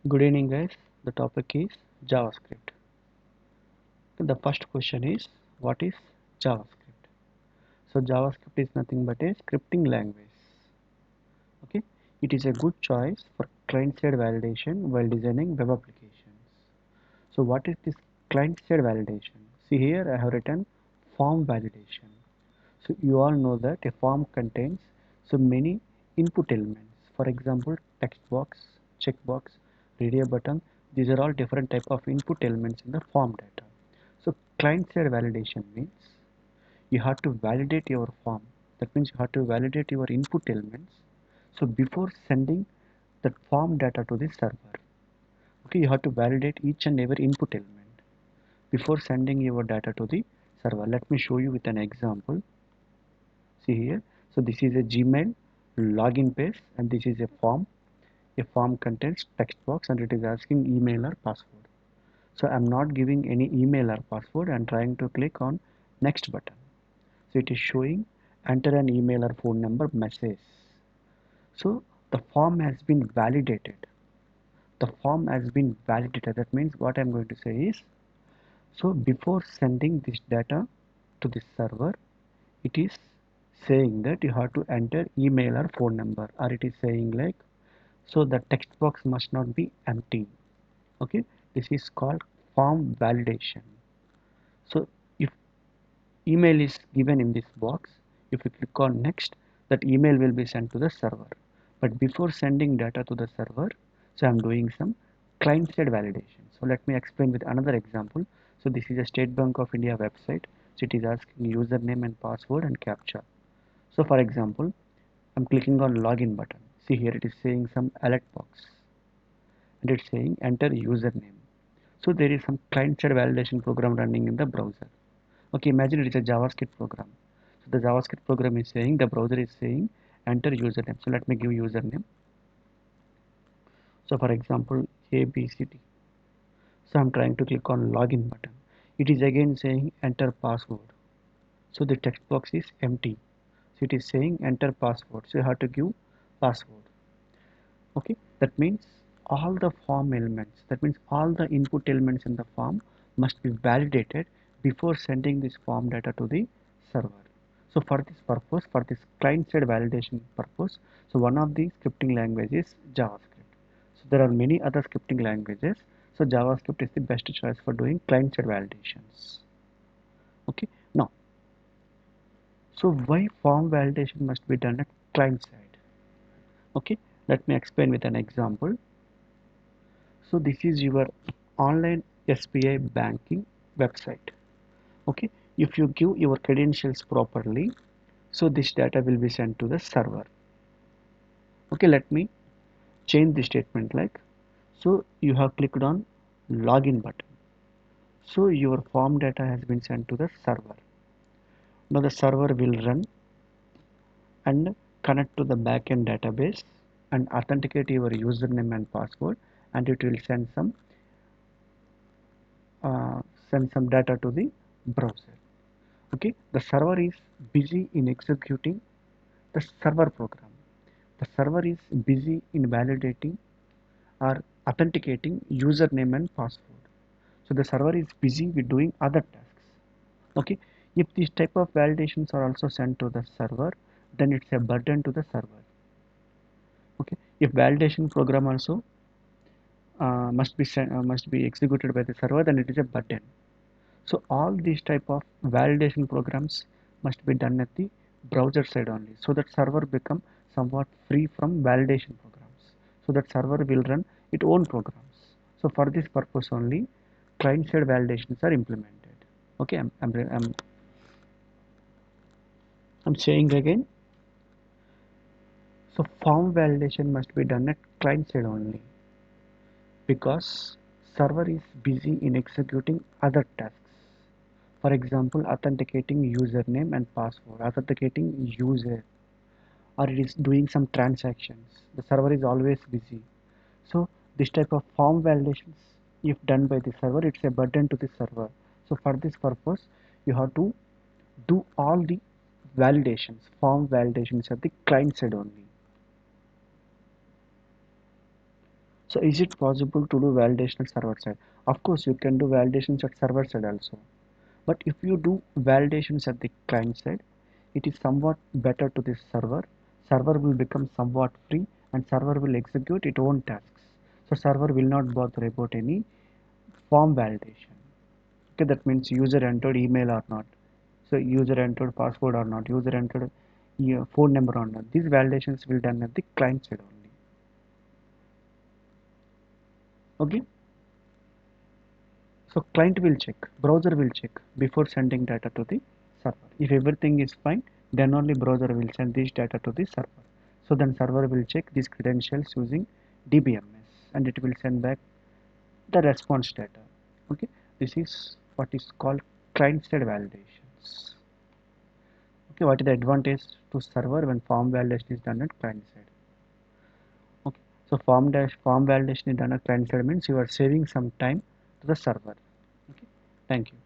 Good evening, guys. The topic is JavaScript. The first question is, what is JavaScript? So JavaScript is nothing but a scripting language. Okay, it is a good choice for client-side validation while designing web applications. So what is this client-side validation? See here, I have written form validation. So you all know that a form contains so many input elements. For example, text box, checkbox, radio button. These are all different type of input elements in the form data. So client-side validation means you have to validate your form. That means you have to validate your input elements. So before sending that form data to the server, okay, you have to validate each and every input element before sending your data to the server. Let me show you with an example. See here, so this is a Gmail login page and this is a form. A form contains text box and it is asking email or password. So I'm not giving any email or password. I'm trying to click on next button. So it is showing enter an email or phone number message. So the form has been validated. The form has been validated. That means what I'm going to say is, so before sending this data to the server, it is saying that you have to enter email or phone number, or it is saying like, so the text box must not be empty. Okay, this is called form validation. So if email is given in this box, if you click on next, that email will be sent to the server. But before sending data to the server, so I'm doing some client side validation. So let me explain with another example. So this is a State Bank of India website. So it is asking username and password and captcha. So for example, I'm clicking on login button. See here, it is saying some alert box and it's saying enter username. So there is some client side validation program running in the browser. Okay, imagine it is a JavaScript program. So the JavaScript program is saying, the browser is saying enter username. So let me give username. So for example, ABCD. So I'm trying to click on login button. It is again saying enter password. So the text box is empty. So it is saying enter password. So you have to give password. Okay, that means all the form elements, that means all the input elements in the form must be validated before sending this form data to the server. So for this purpose, for this client side validation purpose, so one of the scripting languages is JavaScript. So there are many other scripting languages. So JavaScript is the best choice for doing client side validations. Okay, now, so why form validation must be done at client side? Okay, let me explain with an example. So this is your online SBI banking website. Okay, if you give your credentials properly, so this data will be sent to the server. Okay, let me change the statement like, so you have clicked on login button. So your form data has been sent to the server. Now the server will run and connect to the backend database and authenticate your username and password, and it will uh, send some data to the browser. Okay, the server is busy in executing the server program. The server is busy in validating or authenticating username and password. So the server is busy with doing other tasks. Okay, if these type of validations are also sent to the server, then it's a burden to the server. Okay, if validation program also must be executed by the server, then it is a burden. So all these type of validation programs must be done at the browser side only, so that server become somewhat free from validation programs. So that server will run its own programs. So for this purpose only, client side validations are implemented. Okay, I'm saying again. So form validation must be done at client side only because server is busy in executing other tasks. For example, authenticating username and password, authenticating user, or it is doing some transactions. The server is always busy. So this type of form validations, if done by the server, it's a burden to the server. So for this purpose, you have to do all the validations, form validations at the client side only. So is it possible to do validation at server side? Of course, you can do validations at server side also. But if you do validations at the client side, it is somewhat better to the server. Server will become somewhat free and server will execute its own tasks. So server will not bother about any form validation. Okay, that means user entered email or not. So user entered password or not, user entered phone number or not. These validations will done at the client side only. Okay. So client will check, browser will check before sending data to the server. If everything is fine, then only browser will send this data to the server. So then server will check these credentials using DBMS and it will send back the response data. Okay, this is what is called client side validations. Okay, what is the advantage to server when form validation is done at client side? Okay, so form validation is done at client side means you are saving some time to the server. Okay, thank you.